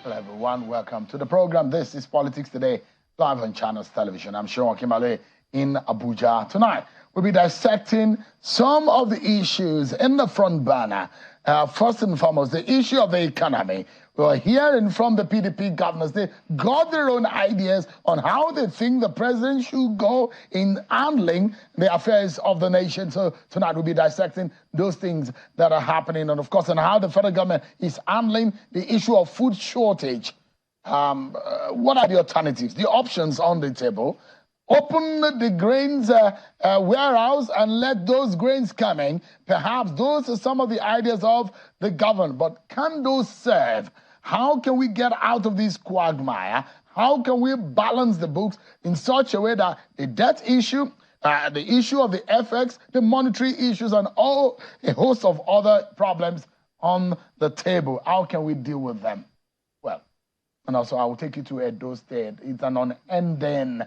Hello everyone, welcome to the program. This is Politics Today, live on Channels Television. I'm Sean Kimale in Abuja. Tonight, we'll be dissecting some of the issues in the front burner. First and foremost, the issue of the economy. We're hearing from the PDP governors. They got their own ideas on how they think the president should go in handling the affairs of the nation. So tonight we'll be dissecting those things that are happening, and of course, and how the federal government is handling the issue of food shortage. What are the alternatives, the options on the table? Open the grains warehouse and let those grains come in. Perhaps those are some of the ideas of the government. But can those serve? How can we get out of this quagmire? How can we balance the books in such a way that the debt issue, the issue of the FX, the monetary issues, and all a host of other problems on the table, how can we deal with them? Well, and also I will take you to Edo State. It's an unending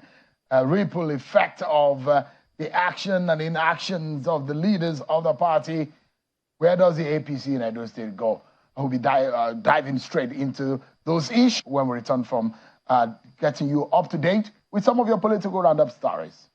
ripple effect of the action and inactions of the leaders of the party. Where does the APC in Edo State go? We'll be diving straight into those issues when we return from getting you up to date with some of your political roundup stories.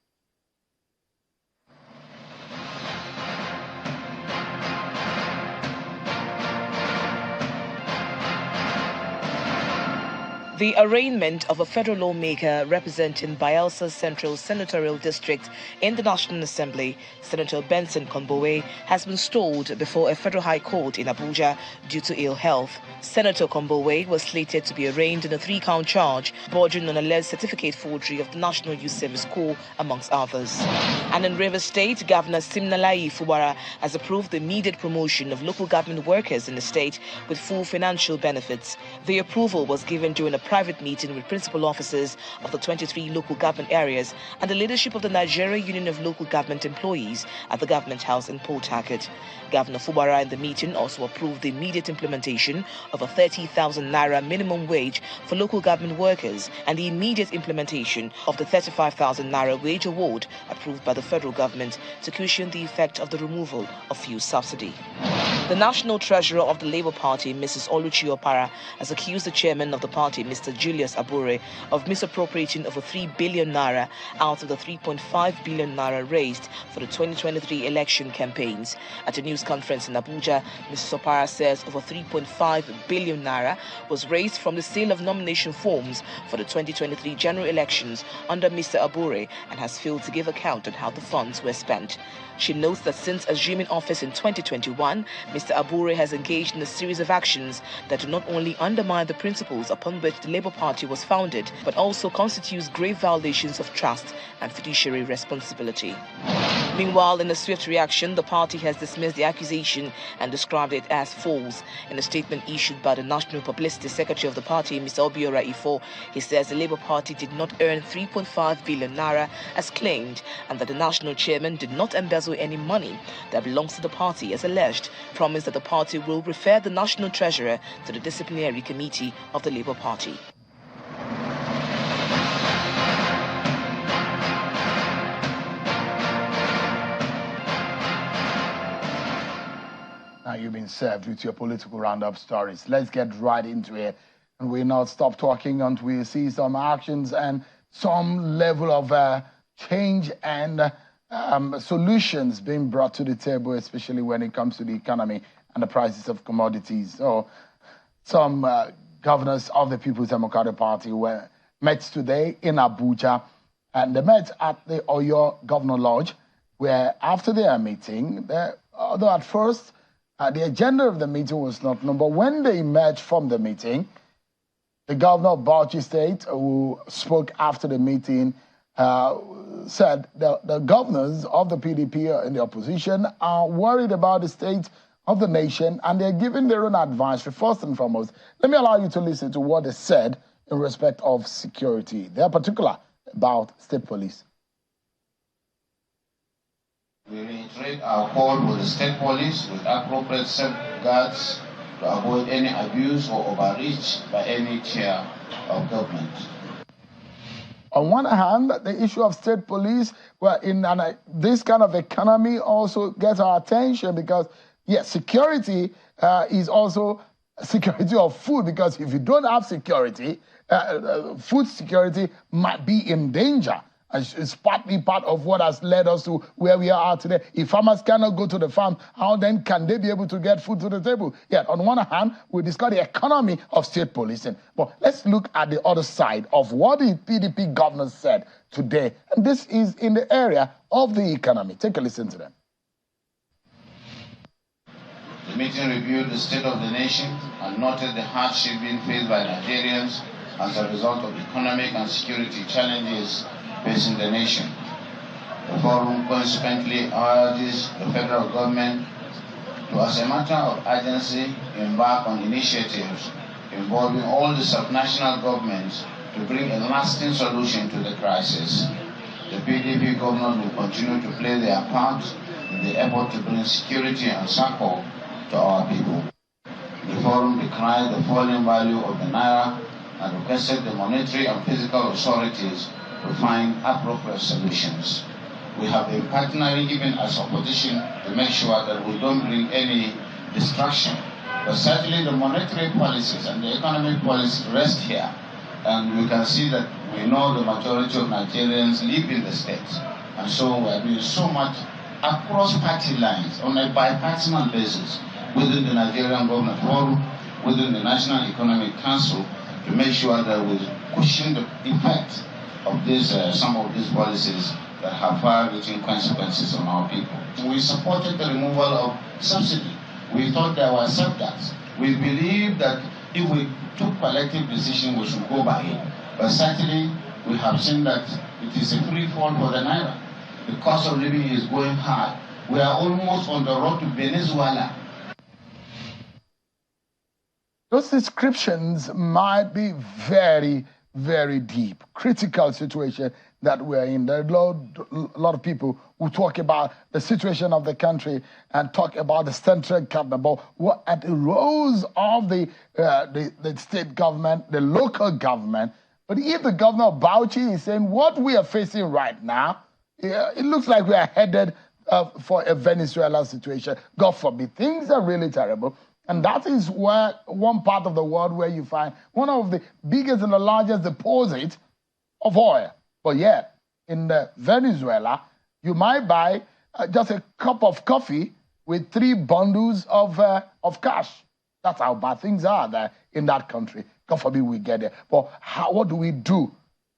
The arraignment of a federal lawmaker representing Bayelsa Central Senatorial District in the National Assembly, Senator Benson Kombowe, has been stalled before a federal high court in Abuja due to ill health. Senator Kombowe was slated to be arraigned in a 3-count charge bordering on alleged certificate forgery of the National Youth Service Corps, amongst others. And in Rivers State, Governor Siminalayi Fubara has approved the immediate promotion of local government workers in the state with full financial benefits. The approval was given during a private meeting with principal officers of the 23 local government areas and the leadership of the Nigeria Union of Local Government Employees at the Government House in Port Harcourt. Governor Fubara in the meeting also approved the immediate implementation of a 30,000 naira minimum wage for local government workers and the immediate implementation of the 35,000 naira wage award approved by the federal government to cushion the effect of the removal of fuel subsidy. The National Treasurer of the Labour Party, Mrs. Oluchi Opara, has accused the chairman of the party, Mr. Julius Abure, of misappropriating over 3 billion naira out of the 3.5 billion naira raised for the 2023 election campaigns. At a news conference in Abuja, Mrs. Opara says over 3.5 billion naira was raised from the sale of nomination forms for the 2023 general elections under Mr. Abure and has failed to give account on how the funds were spent. She notes that since assuming office in 2021, Mr. Abure has engaged in a series of actions that do not only undermine the principles upon which the Labour Party was founded, but also constitutes grave violations of trust and fiduciary responsibility. Meanwhile, in a swift reaction, the party has dismissed the accusation and described it as false. In a statement issued by the National Publicity Secretary of the party, Mr. Obiora Ifo, he says the Labour Party did not earn 3.5 billion naira as claimed, and that the national chairman did not embezzle any money that belongs to the party as alleged, promised that the party will refer the national treasurer to the disciplinary committee of the Labour Party. Now you've been served with your political roundup stories. Let's get right into it. And we'll not stop talking until we see some actions and some level of change and solutions being brought to the table, especially when it comes to the economy and the prices of commodities. So some governors of the People's Democratic Party met today in Abuja, and they met at the Oyo Governor Lodge, where after their meeting, although at first the agenda of the meeting was not known, but when they emerged from the meeting, the governor of Bauchi State, who spoke after the meeting, said the governors of the PDP in the opposition are worried about the state of the nation and they're giving their own advice. First and foremost, let me allow you to listen to what they said in respect of security. They're particular about state police. We reiterate our call with the state police with appropriate safeguards to avoid any abuse or overreach by any tier of government. On one hand, the issue of state police, well, in this kind of economy also gets our attention because, yes, security is also security of food, because if you don't have security, food security might be in danger. It's partly part of what has led us to where we are today. If farmers cannot go to the farm, how then can they be able to get food to the table? Yet, on one hand, we discuss the economy of state policing. But let's look at the other side of what the PDP governors said today. And this is in the area of the economy. Take a listen to them. The meeting reviewed the state of the nation and noted the hardship being faced by Nigerians as a result of economic and security challenges facing the nation. The forum consequently urges the federal government to, as a matter of urgency, embark on initiatives involving all the subnational governments to bring a lasting solution to the crisis. The PDP governors will continue to play their part in the effort to bring security and support to our people. The forum decried the falling value of the naira and requested the monetary and physical authorities to find appropriate solutions. We have been partnering even as opposition to make sure that we don't bring any distraction. But certainly the monetary policies and the economic policies rest here. And we can see that we know the majority of Nigerians live in the states. And so we are doing so much across party lines on a bipartisan basis within the Nigerian Government Forum, within the National Economic Council, to make sure that we cushion the effect of this, some of these policies that have far-reaching consequences on our people. We supported the removal of subsidy. We thought there were setbacks. We believe that if we took collective decision, we should go by it. But certainly, we have seen that it is a free fall for the naira. The cost of living is going high. We are almost on the road to Venezuela. Those descriptions might be very, very deep, critical situation that we're in. There are a lot of people who talk about the situation of the country and talk about the central government, but what at the roles of the state government, the local government. But if the governor of Bauchi is saying what we are facing right now, it looks like we are headed for a Venezuela situation. God forbid, things are really terrible. And that is where one part of the world where you find one of the biggest and the largest deposits of oil. But yet, in Venezuela, you might buy just a cup of coffee with 3 bundles of cash. That's how bad things are there in that country. God forbid we get there. But what do we do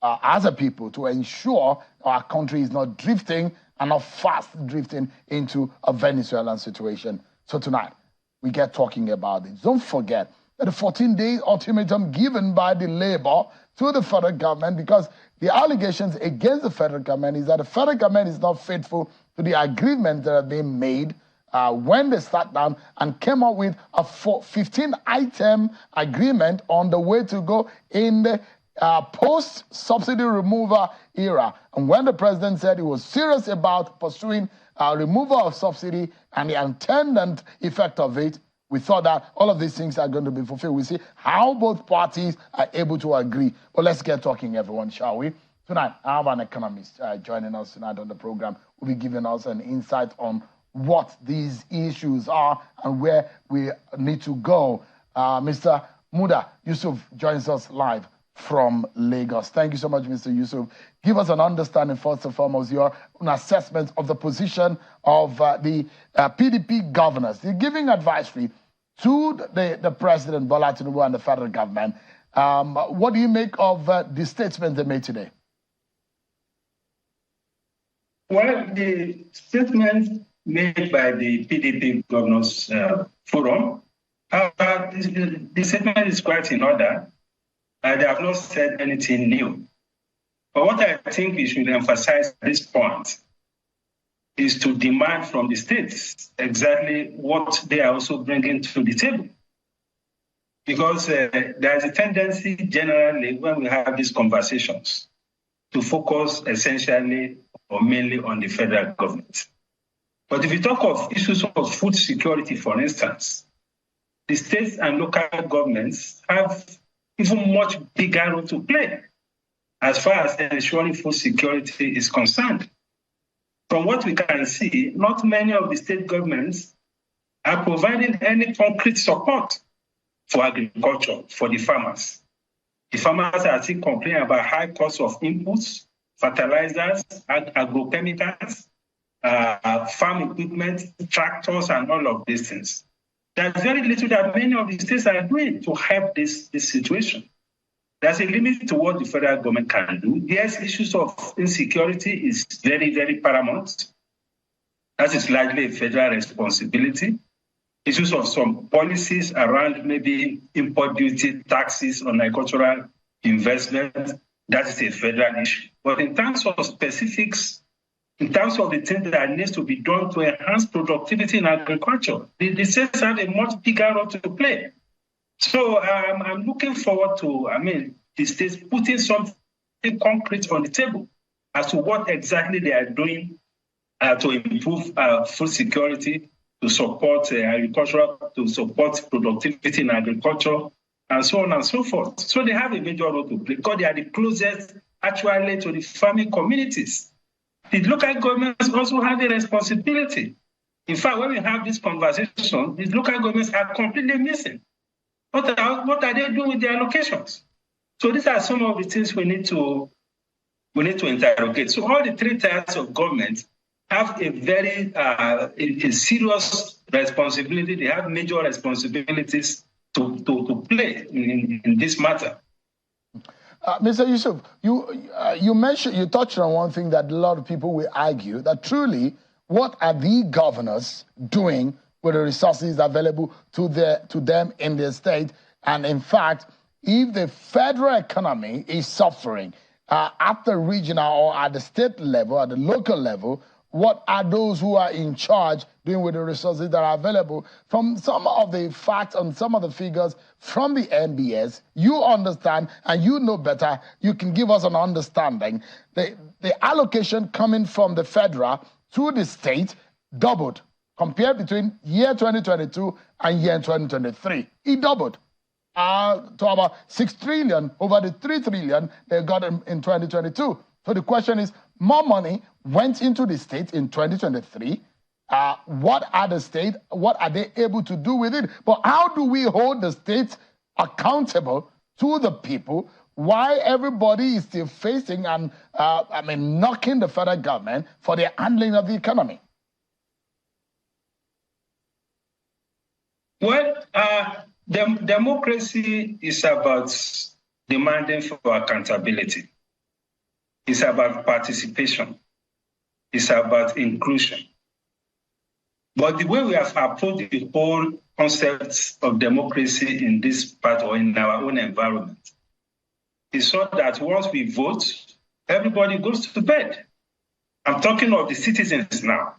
as a people to ensure our country is not drifting and not fast drifting into a Venezuelan situation? So tonight, we get talking about it. Don't forget that the 14-day ultimatum given by the Labour to the federal government, because the allegations against the federal government is that the federal government is not faithful to the agreement that they made when they sat down and came up with a 15-item agreement on the way to go in the post-subsidy removal era. And when the president said he was serious about pursuing removal of subsidy and the attendant effect of it, we thought that all of these things are going to be fulfilled. We see how both parties are able to agree. But let's get talking, everyone, shall we? Tonight, I have an economist joining us tonight on the program. Will be giving us an insight on what these issues are and where we need to go. Mr. Muda Yusuf joins us live from Lagos. Thank you so much, Mr. Yusuf. Give us an understanding, first and foremost, your assessment of the position of the PDP governors. They're giving advisory to the President, Bola Tinubu, and the federal government. What do you make of the statement they made today? Well, the statement made by the PDP Governors Forum, the statement is quite in order. They have not said anything new. But what I think we should emphasize at this point is to demand from the states exactly what they are also bringing to the table. Because there is a tendency generally when we have these conversations to focus essentially or mainly on the federal government. But if you talk of issues of food security, for instance, the states and local governments have even much bigger role to play as far as ensuring food security is concerned. From what we can see, not many of the state governments are providing any concrete support for agriculture, for the farmers. The farmers are still complaining about high costs of inputs, fertilizers, agrochemicals, farm equipment, tractors, and all of these things. There's very little that many of the states are doing to help this situation. There's a limit to what the federal government can do. Yes, issues of insecurity is very, very paramount. That is largely a federal responsibility. Issues of some policies around maybe import duty, taxes on agricultural investment, that is a federal issue. But in terms of specifics, in terms of the things that needs to be done to enhance productivity in agriculture, the states have a much bigger role to play. So I'm looking forward to, the states putting something concrete on the table as to what exactly they are doing to improve food security, to support agriculture, to support productivity in agriculture, and so on and so forth. So they have a major role to play because they are the closest actually to the farming communities. The local governments also have a responsibility. In fact, when we have this conversation, the local governments are completely missing. What are they doing with their allocations? So these are some of the things we need to interrogate. So all the three tiers of government have a very a serious responsibility. They have major responsibilities to play in this matter. Mr. Yusuf, you touched on one thing that a lot of people will argue, that truly, what are the governors doing with the resources available to them in their state? And in fact, if the federal economy is suffering at the regional or at the state level, at the local level, what are those who are in charge doing with the resources that are available? From some of the facts and some of the figures from the NBS, you understand and you know better, you can give us an understanding. The allocation coming from the federal to the state doubled compared between year 2022 and year 2023. It doubled to about 6 trillion over the 3 trillion they got in 2022. So the question is, more money went into the state in 2023. What are they able to do with it? But how do we hold the state accountable to the people? Why everybody is still facing and knocking the federal government for the handling of the economy? Well, democracy is about demanding for accountability. It's about participation. It's about inclusion. But the way we have approached the whole concept of democracy in this part or in our own environment is so that once we vote, everybody goes to bed. I'm talking of the citizens now.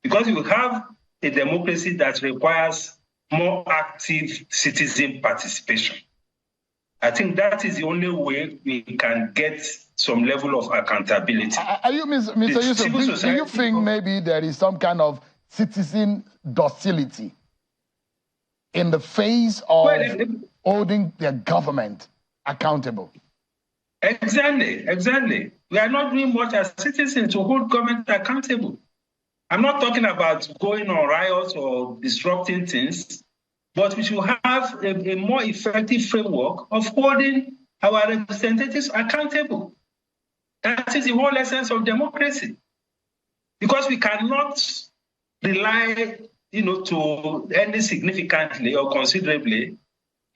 Because you have a democracy that requires more active citizen participation. I think that is the only way we can get some level of accountability. Are you, Mr. Yusuf, do you think maybe there is some kind of citizen docility in the face of holding their government accountable? Exactly. We are not doing much as citizens to hold government accountable. I'm not talking about going on riots or disrupting things, but we should have a more effective framework of holding our representatives accountable. That is the whole essence of democracy. Because we cannot rely, to any significantly or considerably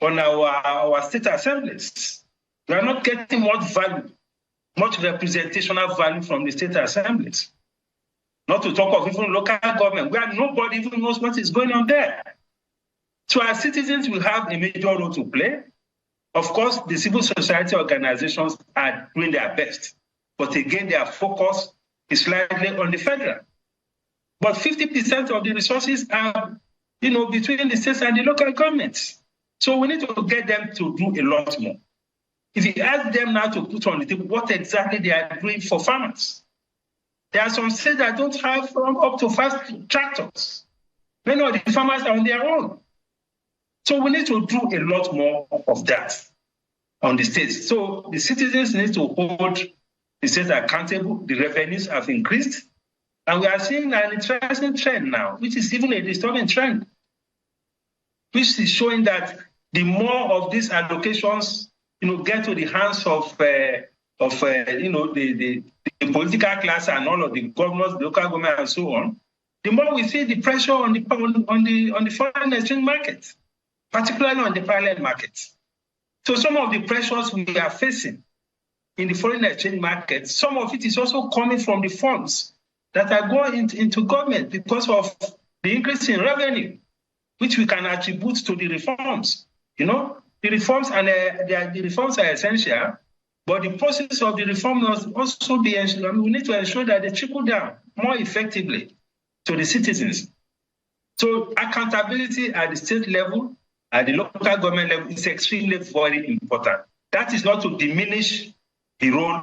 on our state assemblies. We are not getting much representational value from the state assemblies. Not to talk of even local government, where nobody even knows what is going on there. So as citizens, we have a major role to play. Of course, the civil society organizations are doing their best. But again, their focus is largely on the federal. But 50% of the resources are, between the states and the local governments. So we need to get them to do a lot more. If you ask them now to put on the table what exactly they are doing for farmers, there are some states that don't have up to 5 tractors. Many of the farmers are on their own. So we need to do a lot more of that on the states. So the citizens need to hold the states accountable. The revenues have increased. And we are seeing an interesting trend now, which is even a disturbing trend, which is showing that the more of these allocations, get to the hands of the political class and all of the governors, the local government, and so on, the more we see the pressure on the foreign exchange market, particularly on the parallel market. So some of the pressures we are facing in the foreign exchange market, some of it is also coming from the funds that are going into government because of the increase in revenue, which we can attribute to the reforms. The reforms the reforms are essential, but the process of the reform must also be ensured. We need to ensure that they trickle down more effectively to the citizens. So accountability at the state level, at the local government level, is extremely very important. That is not to diminish the role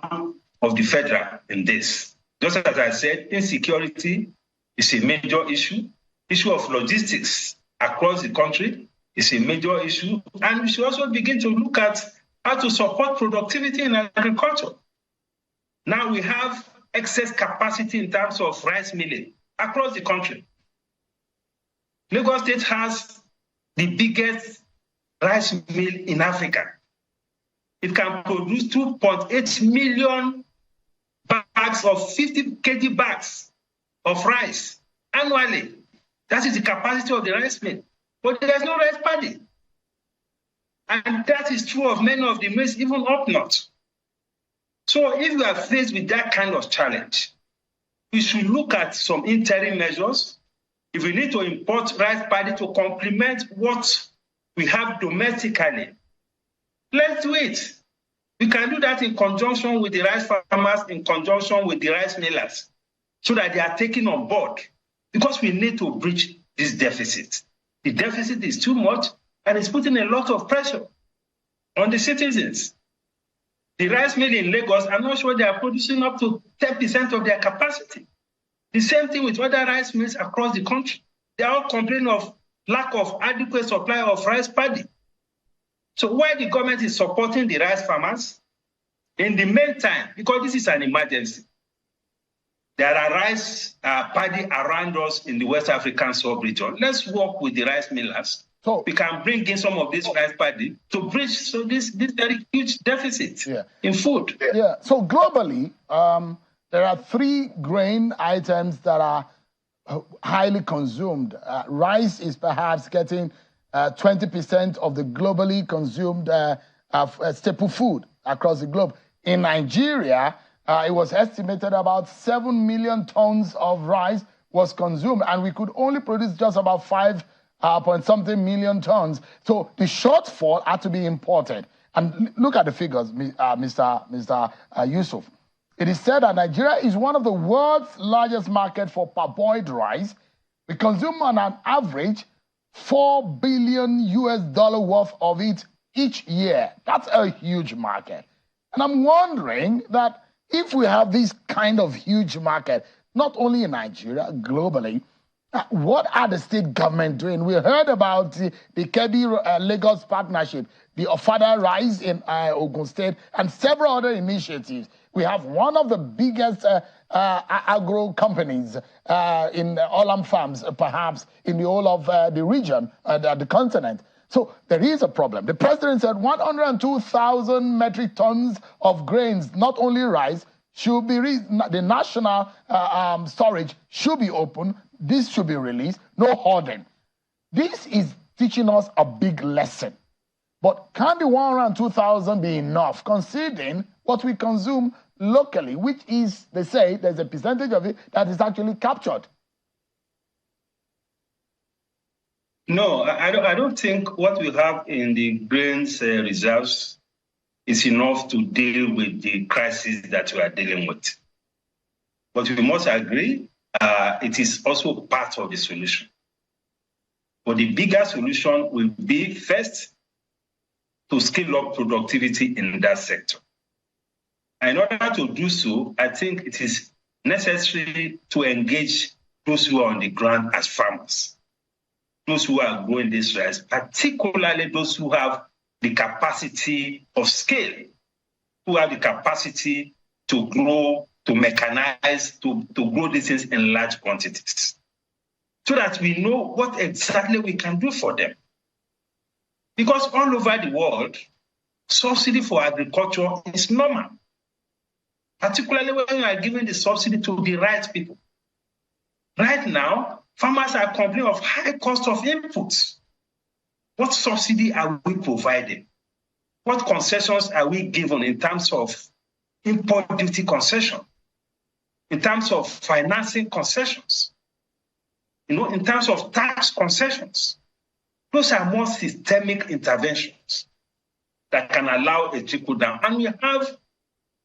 of the federal in this. Just as I said, insecurity is a major issue. Issue of logistics across the country is a major issue. And we should also begin to look at how to support productivity in agriculture. Now we have excess capacity in terms of rice milling across the country. Lagos State has the biggest rice mill in Africa. It can produce 2.8 million bags of 50 kg bags of rice annually. That is the capacity of the rice mill. But there's no rice paddy. And that is true of many of the mills, even up north. So if we are faced with that kind of challenge, we should look at some interim measures. If we need to import rice paddy to complement what we have domestically, let's do it. We can do that in conjunction with the rice farmers, in conjunction with the rice millers, so that they are taken on board, because we need to bridge this deficit. The deficit is too much, and it's putting a lot of pressure on the citizens. The rice mill in Lagos, I'm not sure they are producing up to 10% of their capacity. The same thing with other rice mills across the country. They are all complaining of lack of adequate supply of rice paddy. So while the government is supporting the rice farmers, in the meantime, because this is an emergency, there are rice paddy around us in the West African sub-region. Let's work with the rice millers. So we can bring in some of this rice paddy to bridge this very huge deficit in food. Yeah. So globally, there are 3 grain items that are highly consumed. Rice is perhaps getting 20% of the globally consumed staple food across the globe. In Nigeria, it was estimated about 7 million tons of rice was consumed, and we could only produce just about 5 point something million tons. So the shortfall had to be imported. And look at the figures, Mr. Yusuf. It is said that Nigeria is one of the world's largest market for parboiled rice. We consume on an average $4 billion worth of it each year. That's a huge market. And I'm wondering that if we have this kind of huge market, not only in Nigeria, globally, what are the state government doing? We heard about the Kebbi-Lagos partnership, the Ofada Rice in Ogun State, and several other initiatives. We have one of the biggest agro companies in Olam Farms, perhaps in the whole of the region, the continent. So there is a problem. The president said 102,000 metric tons of grains, not only rice, should be the national storage should be open. This should be released. No hoarding. This is teaching us a big lesson. But can the 102,000 be enough, considering what we consume locally, which is, they say, there's a percentage of it that is actually captured? No, I don't think what we have in the grains reserves is enough to deal with the crisis that we are dealing with. But we must agree, it is also part of the solution. But the bigger solution will be, first, to scale up productivity in that sector. And in order to do so, I think it is necessary to engage those who are on the ground as farmers, those who are growing this rice, particularly those who have the capacity of scale, who have the capacity to grow, to mechanize, to grow these things in large quantities, so that we know what exactly we can do for them. Because all over the world, subsidy for agriculture is normal, particularly when you are giving the subsidy to the right people. Right now, farmers are complaining of high cost of inputs. What subsidy are we providing? What concessions are we given in terms of import duty concession, in terms of financing concessions, in terms of tax concessions? Those are more systemic interventions that can allow a trickle down. And we have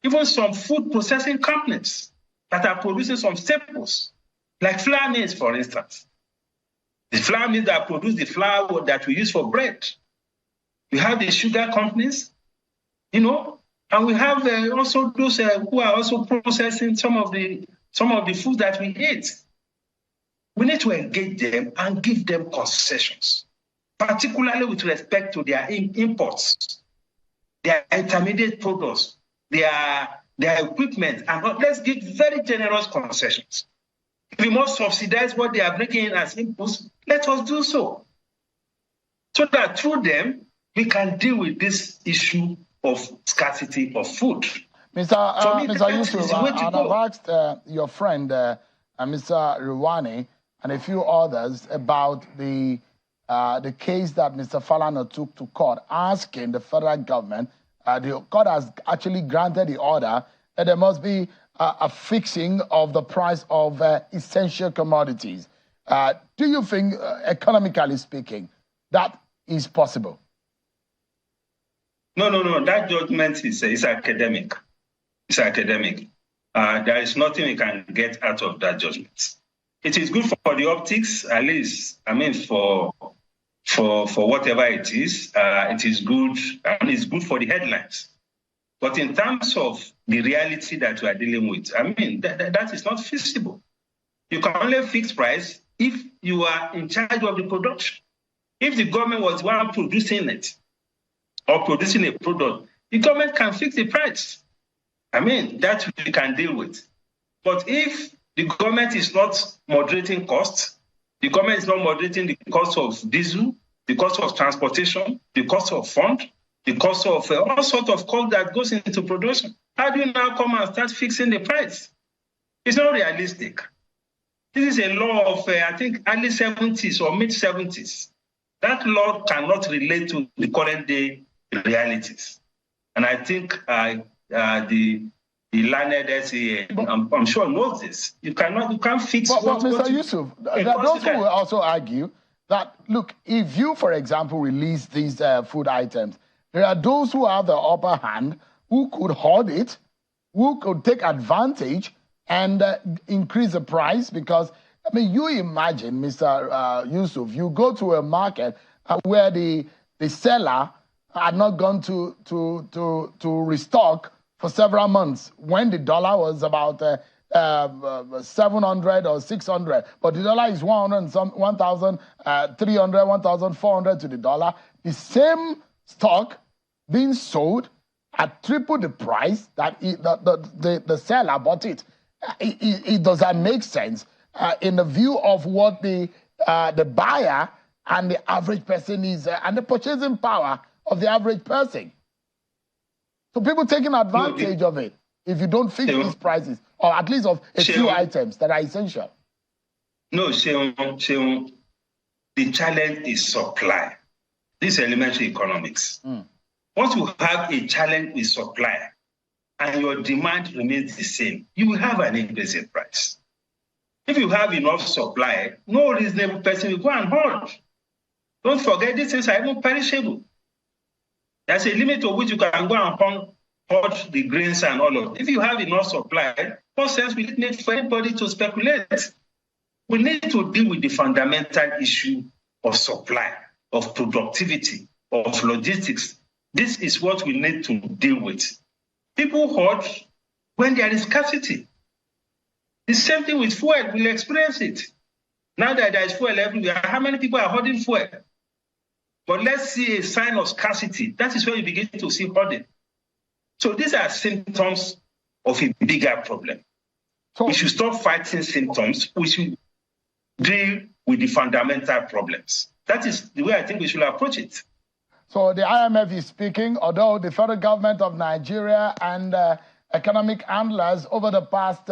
even some food processing companies that are producing some staples, like flour mills, for instance. The flour mills that produce the flour that we use for bread. We have the sugar companies, and we have also those who are also processing some of the food that we eat. We need to engage them and give them concessions, particularly with respect to their imports, their intermediate products, their equipment, and let's give very generous concessions. If we must subsidize what they are bringing in as inputs, let us do so. So that through them, we can deal with this issue of scarcity of food. Mr. Yusuf, I've asked your friend, Mr. Ruwani, and a few others about the case that Mr. Falana took to court, asking the federal government, the court has actually granted the order that there must be a fixing of the price of essential commodities. Do you think, economically speaking, that is possible? No. That judgment is academic. It's academic. There is nothing we can get out of that judgment. It is good for the optics, at least. I mean, for whatever it is good. And it's good for the headlines. But in terms of the reality that we are dealing with, I mean, that is not feasible. You can only fix price if you are in charge of the production. If the government was the one producing it or producing a product, the government can fix the price. I mean, that we can deal with. But if the government is not moderating costs, the government is not moderating the cost of diesel, the cost of transportation, the cost of fund, the cost of all sorts of cost that goes into production, how do you now come and start fixing the price? It's not realistic. This is a law of, I think, early 70s or mid-70s. That law cannot relate to the current day realities. And I think the learned SEA, I'm sure knows this. You can't fix. But Mr. Yusuf, those who will also argue that, look, if you, for example, release these food items, there are those who have the upper hand, who could hoard it, who could take advantage and increase the price. Because, I mean, you imagine, Mr. Yusuf, you go to a market where the seller had not gone to restock for several months when the dollar was about 700 or 600, but the dollar is 1,300, 1,400 to the dollar. The same stock being sold at triple the price that the seller bought it. It doesn't make sense in the view of what the buyer and the average person is and the purchasing power of the average person. So people taking advantage of it if you don't fix these prices, or at least of a few items that are essential. No, Sheung, the challenge is supply. This is elementary economics. Once you have a challenge with supply and your demand remains the same, you will have an increase in price. If you have enough supply, no reasonable person will go and hoard. Don't forget, these things are even perishable. There's a limit to which you can go and hoard the grains and all of it. If you have enough supply, what sense will it make for anybody to speculate? We need to deal with the fundamental issue of supply, of productivity, of logistics. This is what we need to deal with. People hoard when there is scarcity. The same thing with fuel, we'll experience it. Now that there is fuel everywhere, how many people are hoarding fuel? But let's see a sign of scarcity. That is where you begin to see hoarding. So these are symptoms of a bigger problem. We should stop fighting symptoms. We should deal with the fundamental problems. That is the way I think we should approach it. So the IMF is speaking, although the federal government of Nigeria and economic handlers over the past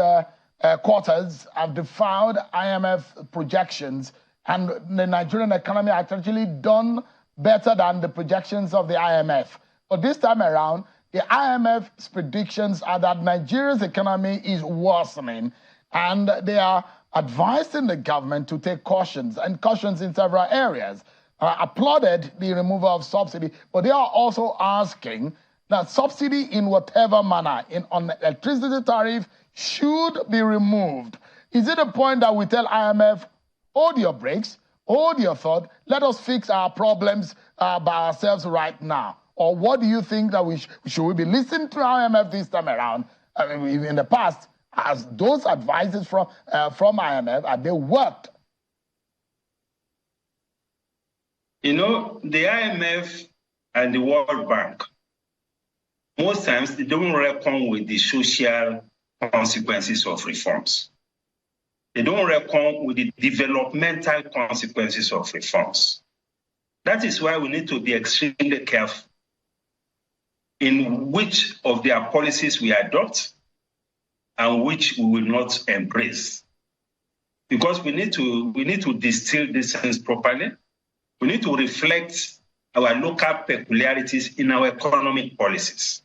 quarters have defied IMF projections, and the Nigerian economy has actually done better than the projections of the IMF. But this time around, the IMF's predictions are that Nigeria's economy is worsening, and they are advising the government to take cautions in several areas. Applauded the removal of subsidy, but they are also asking that subsidy in whatever manner on electricity tariff should be removed. Is it a point that we tell IMF, hold your brakes, hold your thought, let us fix our problems by ourselves right now? Or what do you think that should we be listening to IMF this time around? In the past, as those advices from IMF, have they worked? You know, the IMF and the World Bank, most times they don't reckon with the social consequences of reforms. They don't reckon with the developmental consequences of reforms. That is why we need to be extremely careful in which of their policies we adopt and which we will not embrace. Because we need to distill these things properly. We need to reflect our local peculiarities in our economic policies.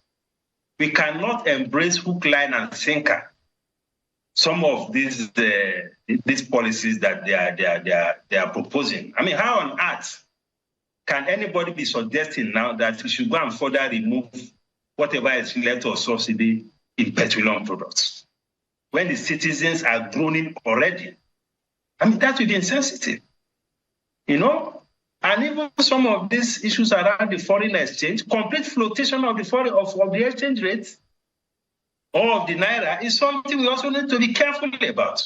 We cannot embrace hook, line, and sinker some of these policies that they are proposing. I mean, how on earth can anybody be suggesting now that we should go and further remove whatever is left of subsidy in petroleum products when the citizens are groaning already? I mean, that would be insensitive, you know? And even some of these issues around the foreign exchange, complete flotation of the exchange rate or of the naira is something we also need to be careful about,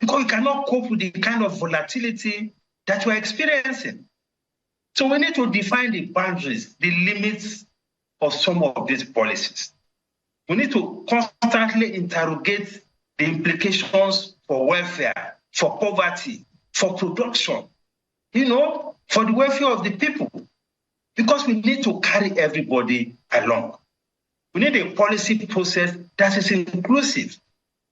because we cannot cope with the kind of volatility that we're experiencing. So we need to define the boundaries, the limits of some of these policies. We need to constantly interrogate the implications for welfare, for poverty, for production, you know, for the welfare of the people, because we need to carry everybody along. We need a policy process that is inclusive.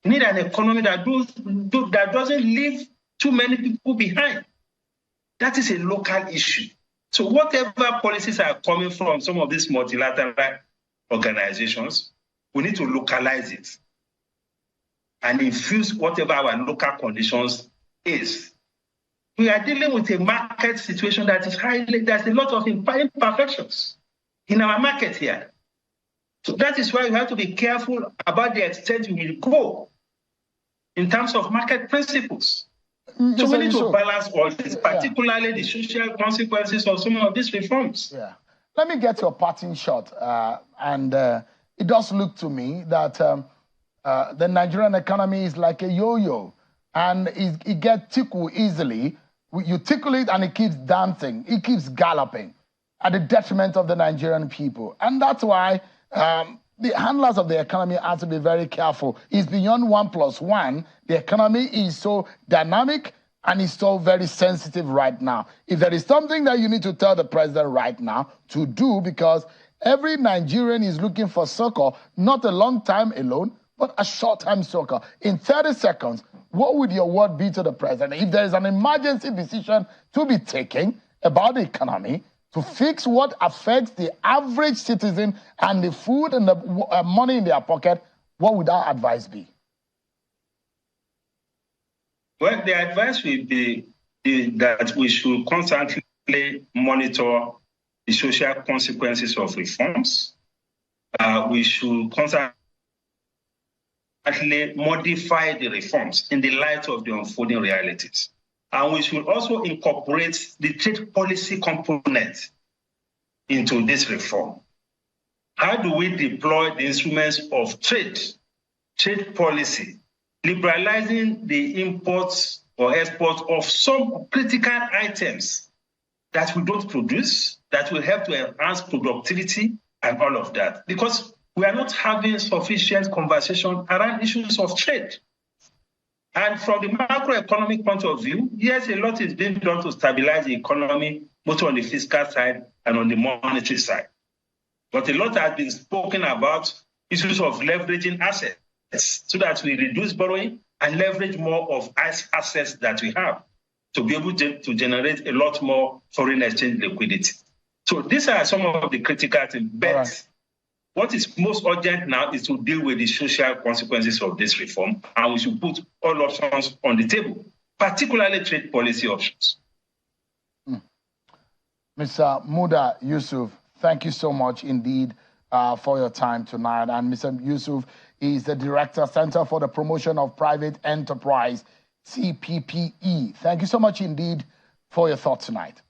We need an economy that doesn't leave too many people behind. That is a local issue. So whatever policies are coming from some of these multilateral organizations, we need to localize it and infuse whatever our local conditions is. We are dealing with a market situation that is there's a lot of imperfections in our market here. So that is why we have to be careful about the extent we will go in terms of market principles. So we need to balance all this, particularly the social consequences of some of these reforms. Yeah. Let me get your parting shot. It does look to me that the Nigerian economy is like a yo-yo, and it gets tickled easily. You tickle it and it keeps dancing. It keeps galloping at the detriment of the Nigerian people. And that's why the handlers of the economy have to be very careful. It's beyond 1+1. The economy is so dynamic and it's so very sensitive right now. If there is something that you need to tell the president right now to do, because every Nigerian is looking for succor, not a long time alone, but a short-term succor. In 30 seconds, what would your word be to the president if there is an emergency decision to be taken about the economy to fix what affects the average citizen and the food and the money in their pocket? What would our advice be? Well, the advice will be that we should constantly monitor the social consequences of reforms. We should constantly modify the reforms in the light of the unfolding realities. And we should also incorporate the trade policy component into this reform. How do we deploy the instruments of trade policy, liberalizing the imports or exports of some critical items that we don't produce, that will help to enhance productivity and all of that? Because we are not having sufficient conversation around issues of trade. And from the macroeconomic point of view, yes, a lot is being done to stabilize the economy both on the fiscal side and on the monetary side. But a lot has been spoken about issues of leveraging assets so that we reduce borrowing and leverage more of assets that we have to be able to generate a lot more foreign exchange liquidity. So these are some of the critical things. But what is most urgent now is to deal with the social consequences of this reform, and we should put all options on the table, particularly trade policy options. Mr. Muda Yusuf, thank you so much indeed for your time tonight. And Mr. Yusuf is the Director, Center for the Promotion of Private Enterprise, CPPE. Thank you so much indeed for your thoughts tonight.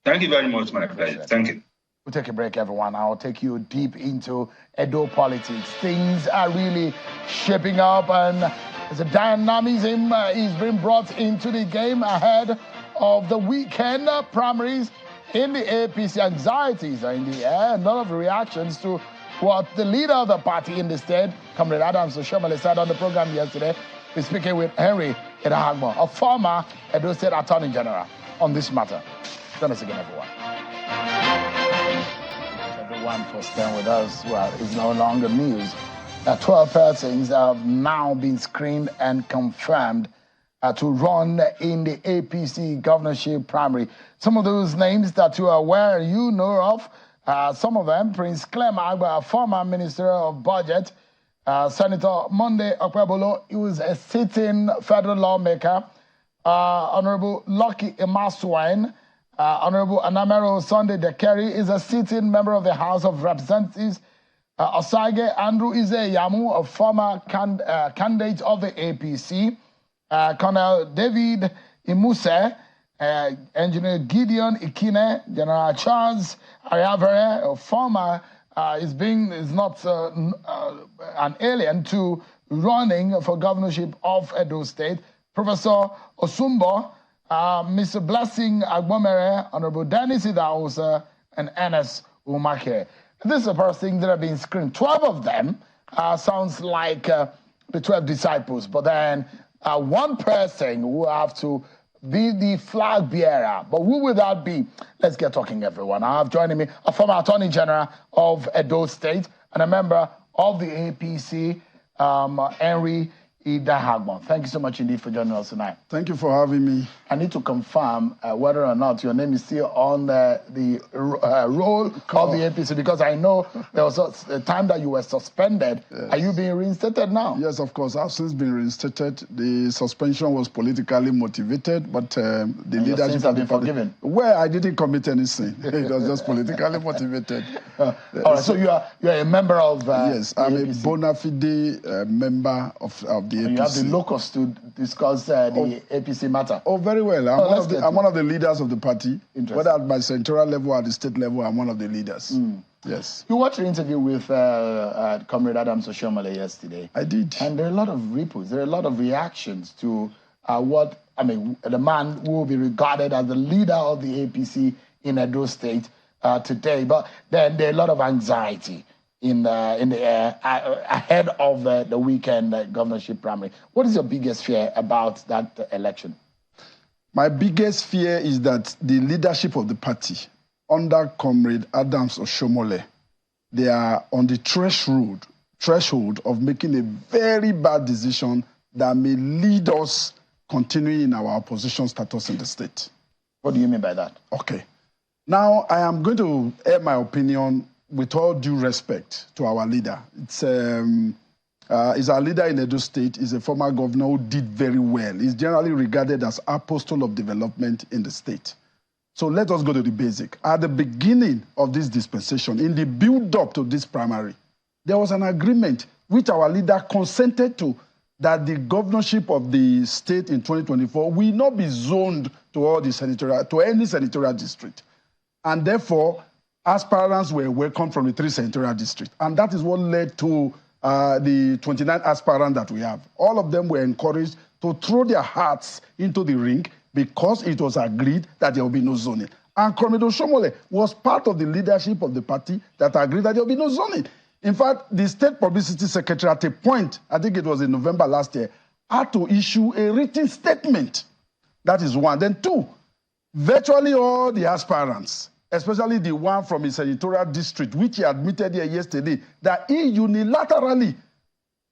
Thank you very much, my pleasure. Thank you. We'll take a break, everyone. I'll take you deep into Edo politics. Things are really shaping up, and the dynamism is being brought into the game ahead of the weekend primaries in the APC. Anxieties are in the air, and a lot of reactions to what the leader of the party in the state, Comrade Adams Oshomole, said on the program yesterday. We're speaking with Henry Idahagbo, a former Edo State Attorney General, on this matter. Join us again, everyone. Everyone for staying with us. Well, it's no longer news. 12 persons have now been screened and confirmed to run in the APC governorship primary. Some of those names that you are aware, you know of, some of them, Prince Clem Agba, a former Minister of Budget, Senator Monday Okpebolo, he was a sitting federal lawmaker, Honorable Lucky Emaswine, Honorable Anamero Sunday Dekeri is a sitting member of the House of Representatives, Osage Andrew Ize-Yamu, a former candidate of the APC, Colonel David Imuse, Engineer Gideon Ikine, General Charles Ariavere, a former, is not an alien to running for governorship of Edo State, Professor Osumbo, Mr. Blessing Agbomere, Honorable Dennis Idahosa, and Ernest Umake. This is the first thing that have been screened. 12 of them sounds like the 12 disciples, but then one person will have to be the flag bearer. But who will that be? Let's get talking, everyone. I have joining me a former Attorney General of Edo State and a member of the APC, Henry Idahagbo. Thank you so much indeed for joining us tonight. Thank you for having me. I need to confirm whether or not your name is still on the roll of the APC, because I know there was a time that you were suspended. Yes. Are you being reinstated now? Yes, of course. I've since been reinstated. The suspension was politically motivated, but the leadership have been forgiven. Well, I didn't commit any sin. It was just politically motivated. All right. So you are a member of yes, I'm APC. a bona fide member of the APC. You have the locus to discuss the APC matter. Oh, very well. I'm one of the leaders of the party. Whether at my central level or at the state level, I'm one of the leaders. Yes. You watched the interview with Comrade Adams Oshomole yesterday. I did. And there are a lot of ripples. There are a lot of reactions to the man who will be regarded as the leader of the APC in Edo State today. But then there are a lot of anxiety in the air ahead of the weekend governorship primary. What is your biggest fear about that election? My biggest fear is that the leadership of the party, under Comrade Adams Oshomole, they are on the threshold of making a very bad decision that may lead us continuing in our opposition status in the state. What do you mean by that? Okay. Now, I am going to air my opinion with all due respect to our leader. It's our leader in Edo State. He's a former governor who did very well. He's generally regarded as apostle of development in the state. So let us go to the basic. At the beginning of this dispensation, in the build-up to this primary, there was an agreement which our leader consented to, that the governorship of the state in 2024 will not be zoned to any senatorial district. And therefore, aspirants were welcomed from the 3 senatorial districts. And that is what led to the 29 aspirants that we have. All of them were encouraged to throw their hearts into the ring because it was agreed that there will be no zoning. And Comrade Oshomole was part of the leadership of the party that agreed that there will be no zoning. In fact, the state publicity secretary at a point, I think it was in November last year, had to issue a written statement. That is one. Then 2, Virtually all the aspirants, especially the one from his senatorial district, which he admitted here yesterday, that he unilaterally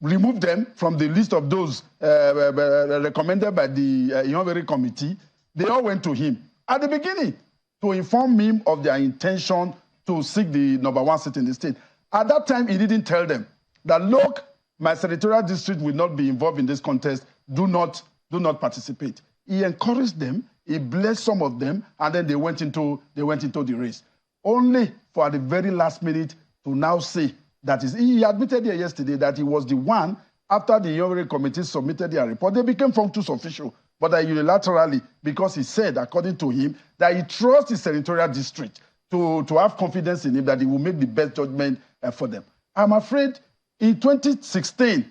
removed them from the list of those recommended by the Inhofe Committee. They all went to him at the beginning to inform him of their intention to seek the #1 seat in the state. At that time, he didn't tell them that, look, my senatorial district will not be involved in this contest. Do not participate. He encouraged them. He blessed some of them, and then they went into the race. Only for at the very last minute to now say that he admitted here yesterday that he was the one, after the Inhofe Committee submitted their report, they became functus official, but that unilaterally, because he said, according to him, that he trusts his senatorial district to have confidence in him that he will make the best judgment for them. I'm afraid in 2016,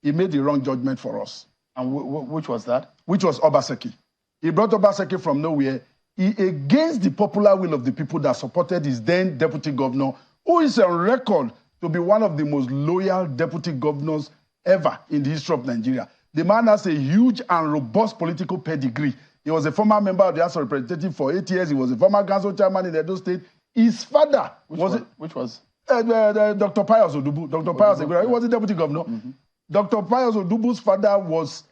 he made the wrong judgment for us. And which was that? Which was Obaseki. He brought Obaseki from nowhere. He, against the popular will of the people that supported his then deputy governor, who is on record to be one of the most loyal deputy governors ever in the history of Nigeria. The man has a huge and robust political pedigree. He was a former member of the House of Representatives for 8 years. He was a former council chairman in Edo State. His father Which was? Dr. Pius Odubu. Dr. Pius Odubu. He was the deputy governor. Dr. Pius Odubu's father was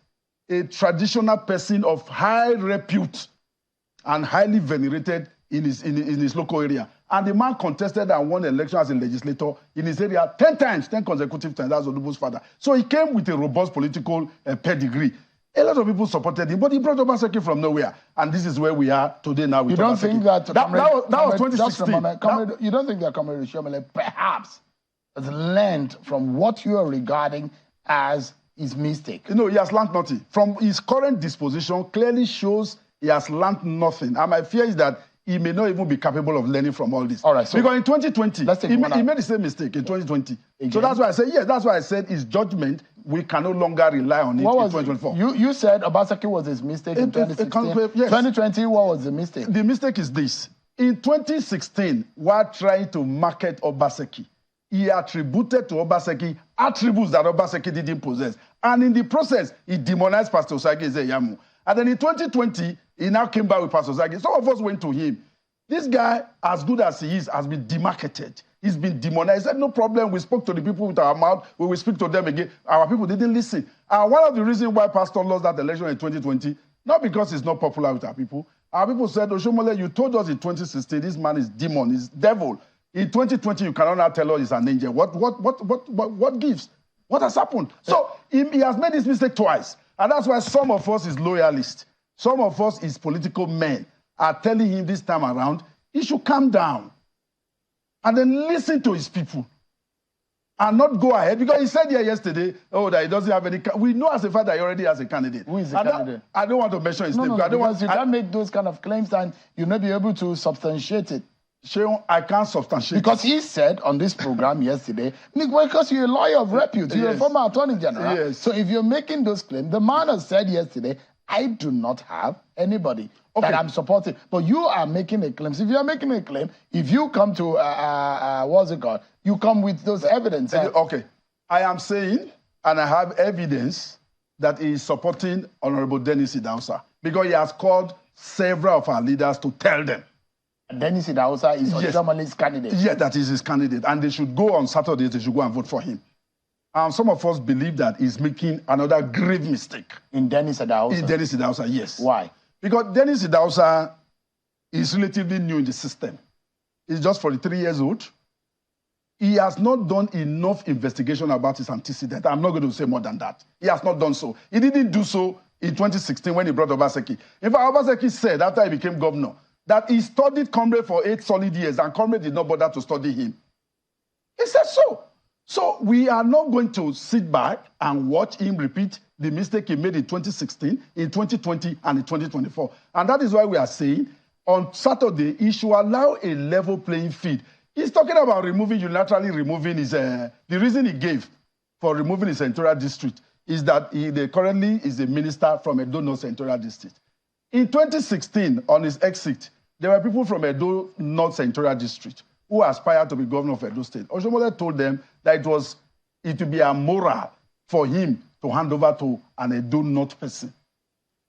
a traditional person of high repute and highly venerated in his local area. And the man contested and won election as a legislator in his area 10 times, 10 consecutive times. That's Odubu's father. So he came with a robust political pedigree. A lot of people supported him, but he brought Obaseki from nowhere. And this is where we are today now with You don't Obaseki. think that was 2016. Just a moment. You don't think that Comrade Shomele perhaps has learned from what you are regarding as his mistake? You know, he has learned nothing. From his current disposition, clearly shows he has learned nothing. And my fear is that he may not even be capable of learning from all this. All right. So because in 2020, he made the same mistake in 2020. Again? So that's why I said, yes, that's why I said his judgment, we can no longer rely on it in 2024. You said Obaseki was his mistake in 2016. Yes. 2020, what was the mistake? The mistake is this. In 2016, while trying to market Obaseki, he attributed to Obaseki attributes that Obaseki didn't possess. And in the process, he demonized Pastor Osagie Ezeyamu. And then in 2020, he now came back with Pastor Osagie. Some of us went to him. This guy, as good as he is, has been demarketed. He's been demonized. He said, no problem. We spoke to the people with our mouth. We will speak to them again. Our people didn't listen. And one of the reasons why Pastor lost that election in 2020, not because he's not popular with our people people said, Oshomole, you told us in 2016, this man is demon, he's devil. In 2020, you cannot now tell us he's an angel. What gives? What has happened? So he has made this mistake twice. And that's why some of us is loyalists. Some of us is political men are telling him this time around, he should calm down and then listen to his people and not go ahead. Because he said here yesterday, that he doesn't have any... We know as a fact that he already has a candidate. Who is the candidate? I don't want to mention his name. No, because you can't make those kind of claims and you'll not be able to substantiate it. Sheon, I can't substantiate. Because he said on this program yesterday, because you're a lawyer of repute, you're a former attorney general. Yes. So if you're making those claims, the man has said yesterday, I do not have anybody that I'm supporting. But you are making a claim. So if you're making a claim, if you come to, what's it called? You come with those evidence. Okay. I am saying, and I have evidence, that he is supporting Honorable Dennis Idahosa. Because he has called several of our leaders to tell them. Dennis Idahosa is Oshomele's candidate. Yeah, that is his candidate. And they should go on Saturday, they should go and vote for him. Some of us believe that he's making another grave mistake. In Dennis Idahosa? In Dennis Idahosa, yes. Why? Because Dennis Idahosa is relatively new in the system. He's just 43 years old. He has not done enough investigation about his antecedent. I'm not going to say more than that. He has not done so. He didn't do so in 2016 when he brought Obaseki. In fact, Obaseki said after he became governor that he studied Comrade for 8 solid years and Comrade did not bother to study him. He said so. So we are not going to sit back and watch him repeat the mistake he made in 2016, in 2020, and in 2024. And that is why we are saying on Saturday, he should allow a level playing field. He's talking about unilaterally removing his... the reason he gave for removing his senatorial district is that he currently is a minister from Edo North Senatorial District. In 2016, on his exit, there were people from Edo North Senatorial District who aspired to be governor of Edo State. Oshomole told them that it would be immoral for him to hand over to an Edo North person.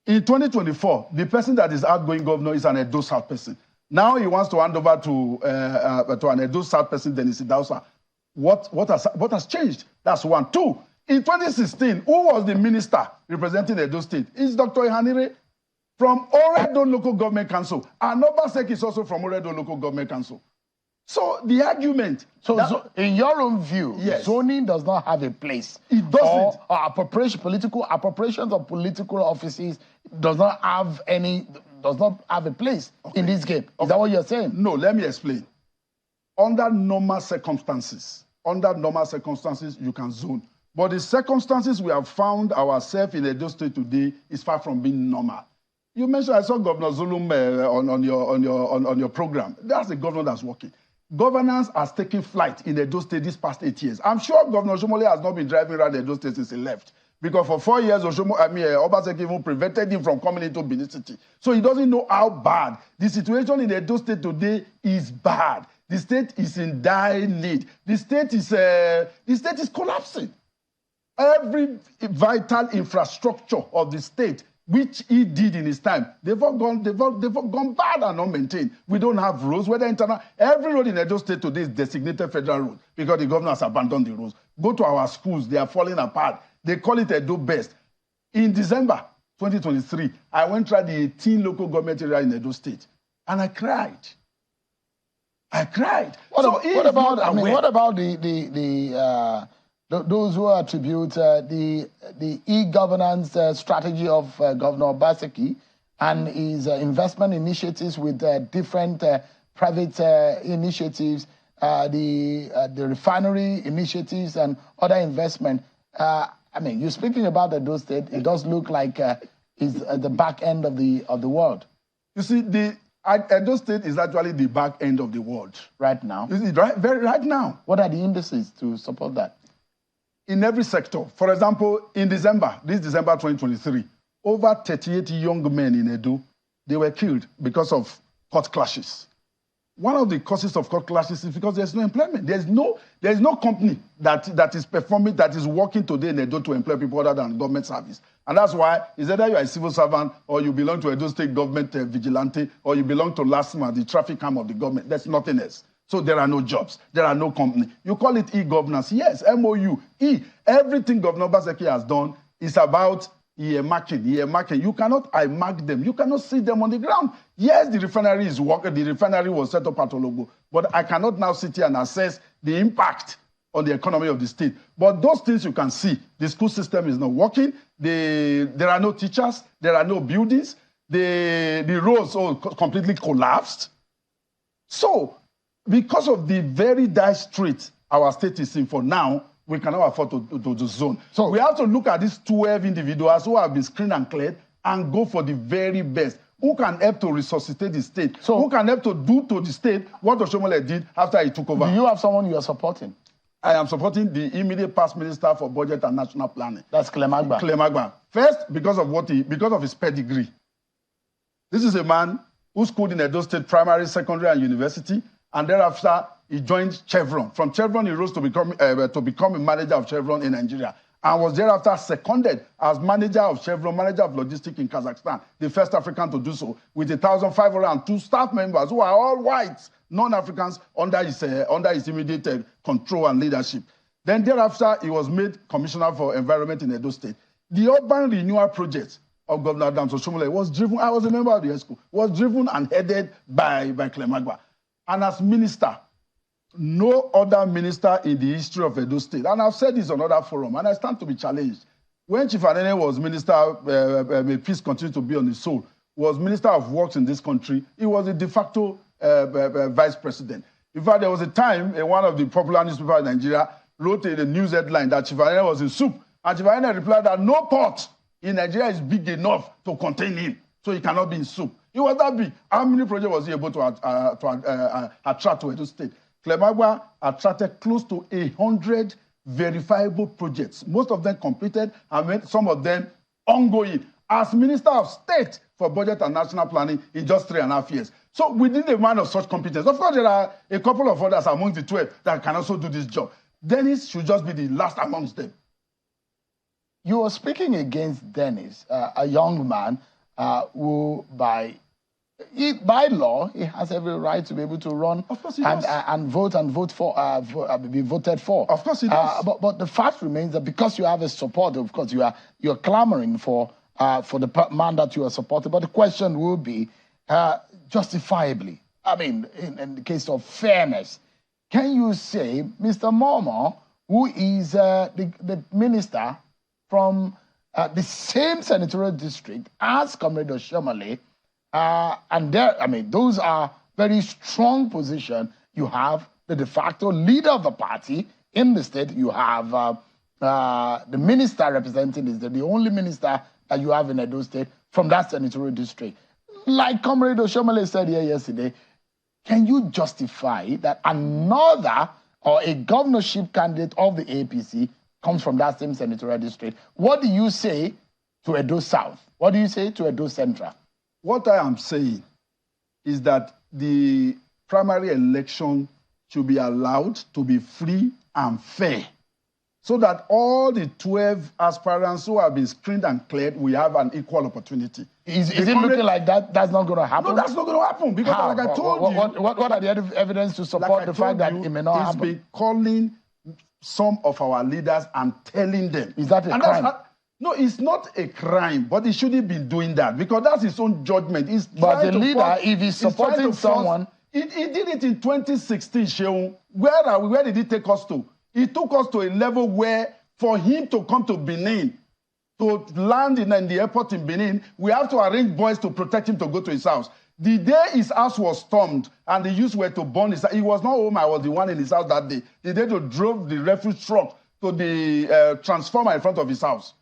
In 2024, the person that is outgoing governor is an Edo South person. Now he wants to hand over to an Edo South person, Dennis Idausa. What has changed? That's one. Two, in 2016, who was the minister representing Edo State? It's Dr. Ihanire from Oredo Local Government Council. And Obaseki is also from Oredo Local Government Council. So the argument... So in your own view, yes, zoning does not have a place. It doesn't. Or political appropriations of political offices does not have a place in this game. Is that what you're saying? No, let me explain. Under normal circumstances, you can zone. But the circumstances we have found ourselves in Edo State today is far from being normal. You mentioned, I saw Governor Zulum on your program. That's the governor that's working. Governance has taken flight in Edo State these past 8 years. I'm sure Governor Shomole has not been driving around Edo State since he left. Because for 4 years, Obaseki even prevented him from coming into Benin City. So he doesn't know how bad. The situation in Edo State today is bad. The state is in dire need. The state is collapsing. Every vital infrastructure of the state, which he did in his time, they've all gone bad and unmaintained. We don't have roads, whether internal. Every road in Edo State today is designated federal road because the governor has abandoned the roads. Go to our schools, they are falling apart. They call it Edo Best. In December 2023, I went to the 18 local government area in Edo State, and I cried. What about those who attribute the e-governance strategy of Governor Obaseki and his investment initiatives with different private initiatives, the refinery initiatives and other investment? You're speaking about Edo State. It does look like it's at the back end of the world. You see, Edo State is actually the back end of the world right now. Right now. What are the indices to support that? In every sector. For example, in December 2023, over 38 young men in Edo, they were killed because of court clashes. One of the causes of court clashes is because there's no employment. There's no company that is performing, that is working today in Edo to employ people other than government service. And that's why it's either you are a civil servant or you belong to Edo State government vigilante or you belong to LASMA, the traffic arm of the government. There's nothing else. So there are no jobs. There are no company. You call it e-governance. Yes, MOU. Everything Governor Obaseki has done is about earmarking. You cannot earmark them. You cannot see them on the ground. Yes, the refinery is working. The refinery was set up at Ologbo. But I cannot now sit here and assess the impact on the economy of the state. But those things you can see. The school system is not working. There are no teachers. There are no buildings. The roads all completely collapsed. So, because of the very dire strait our state is in for now, we cannot afford to zone. So we have to look at these 12 individuals who have been screened and cleared and go for the very best. Who can help to resuscitate the state? So who can help to do to the state what Oshomole did after he took over? Do you have someone you are supporting? I am supporting the immediate past minister for budget and national planning. That's Clemagba. First, because of his pedigree. This is a man who schooled in Edo State primary, secondary, and university. And thereafter, he joined Chevron. From Chevron, he rose to become a manager of Chevron in Nigeria. And was thereafter seconded as manager of Chevron, manager of logistics in Kazakhstan, the first African to do so, with 1,502 staff members who are all whites, non-Africans, under his immediate control and leadership. Then thereafter, he was made commissioner for environment in Edo State. The urban renewal project of Governor Adams Oshomole was driven, I was a member of the ESCO, was driven and headed by Clemagba. And as minister, no other minister in the history of Edo State, and I've said this on other forum, and I stand to be challenged. When Chief Anene was minister, may peace continue to be on his soul, was minister of works in this country, he was a de facto vice president. In fact, there was a time one of the popular newspapers in Nigeria wrote a news headline that Chief Anene was in soup, and Chief Anene replied that no pot in Nigeria is big enough to contain him, so he cannot be in soup. It was that big. How many projects was he able to attract to Edo State? Clemagba attracted close to 100 verifiable projects. Most of them completed and made some of them ongoing. As Minister of State for Budget and National Planning in just 3.5 years. So within a man of such competence, of course there are a couple of others among the 12 that can also do this job. Dennis should just be the last amongst them. You were speaking against Dennis, a young man, who by law, he has every right to be able to run and vote for, be voted for. Of course he does. But the fact remains that because you have a support, of course, you're clamoring for the man that you are supporting. But the question will be, justifiably, I mean, in the case of fairness, can you say Mr. Momo, who is the minister from the same senatorial district as Comrade Oshomole, and there, I mean, those are very strong position. You have the de facto leader of the party in the state. You have the minister representing this, the only minister that you have in Edo State from that senatorial district. Like Comrade Oshomole said here yesterday, can you justify that another or a governorship candidate of the APC comes from that same senatorial district? What do you say to Edo South? What do you say to Edo Central? What I am saying is that the primary election should be allowed to be free and fair, so that all the 12 aspirants who have been screened and cleared will have an equal opportunity. Is it looking like that's not going to happen? No, that's not going to happen, because how? Like I told you... What are the evidence to support the fact that it may not happen? He's been calling some of our leaders and telling them. Is that a crime? No, it's not a crime, but he shouldn't be doing that, because that's his own judgment. But the leader, if he's supporting someone... He did it in 2016, Sheung. Where are we? Where did he take us to? He took us to a level where, for him to come to Benin, to land in the airport in Benin, we have to arrange boys to protect him to go to his house. The day his house was stormed and the youths were to burn his house, he was not home, I was the one in his house that day. The day they drove the refuse truck to the transformer in front of his house.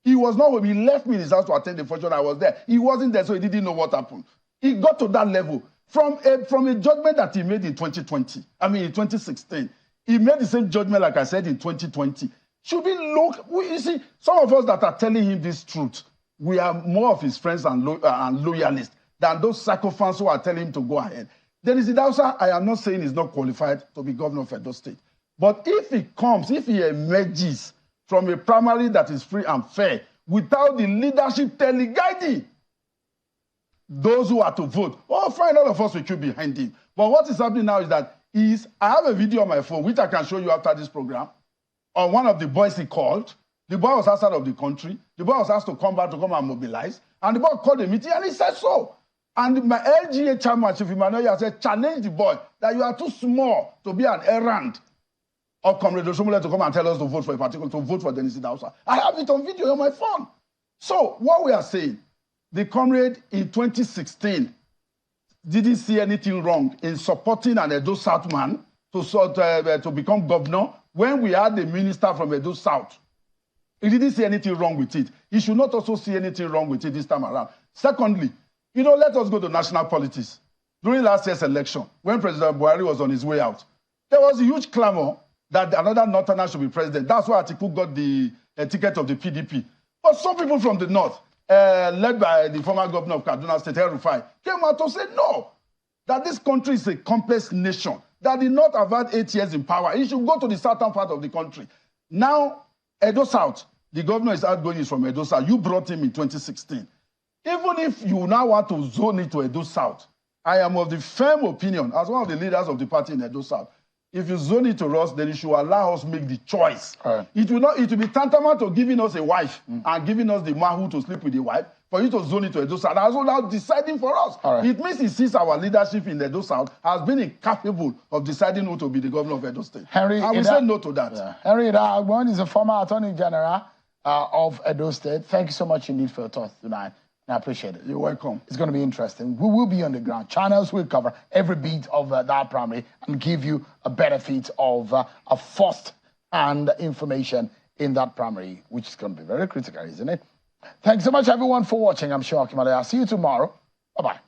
He was not home. He left me in his house to attend the function. I was there. He wasn't there, so he didn't know what happened. He got to that level from a judgment that he made in 2020. I mean, in 2016. He made the same judgment, like I said, in 2020. Should we look? You see, some of us that are telling him this truth, we are more of his friends and loyalists than those sycophants who are telling him to go ahead. There is Idausa. I am not saying he's not qualified to be governor of Edo State. But if he comes, if he emerges from a primary that is free and fair, without the leadership guiding those who are to vote, oh, fine, all of us will queue behind him. But what is happening now is that I have a video on my phone, which I can show you after this program, on one of the boys he called. The boy was outside of the country. The boy was asked to come back to come and mobilize. And the boy called a meeting and he said so. And my LGA chairman, Chief Emmanuel, said, challenge the boy that you are too small to be an errand of Comrade Oshomole to come and tell us to vote for a particular, to vote for Dennis Idausa. I have it on video on my phone. So what we are saying, the comrade in 2016 didn't see anything wrong in supporting an Edo South man to become governor when we had the minister from Edo South. He didn't see anything wrong with it. He should not also see anything wrong with it this time around. Secondly, let us go to national politics. During last year's election, when President Buhari was on his way out, there was a huge clamor that another Northerner should be president. That's why Atiku got the ticket of the PDP. But some people from the north, led by the former governor of Kaduna State, El-Rufai, came out to say no, that this country is a complex nation, that the North have had 8 years in power. He should go to the southern part of the country. Now, Edo South, the governor is outgoing, is from Edo South. You brought him in 2016. Even if you now want to zone it to Edo South, I am of the firm opinion, as one of the leaders of the party in Edo South, if you zone it to us, then you should allow us make the choice. Right. It will be tantamount to giving us a wife and giving us the man who to sleep with the wife for you to zone it to Edo South. That's now deciding for us. Right. It means he sees our leadership in Edo South has been incapable of deciding who to be the governor of Edo State. And we say no to that. Yeah. Henry Agbon is a former Attorney General of Edo State. Thank you so much indeed for your thoughts tonight. I appreciate it. You're welcome. It's going to be interesting. We will be on the ground. Channels will cover every beat of that primary and give you a benefit of a first-hand information in that primary, which is going to be very critical, isn't it? Thanks so much, everyone, for watching. I'm sure I'll see you tomorrow. Bye-bye.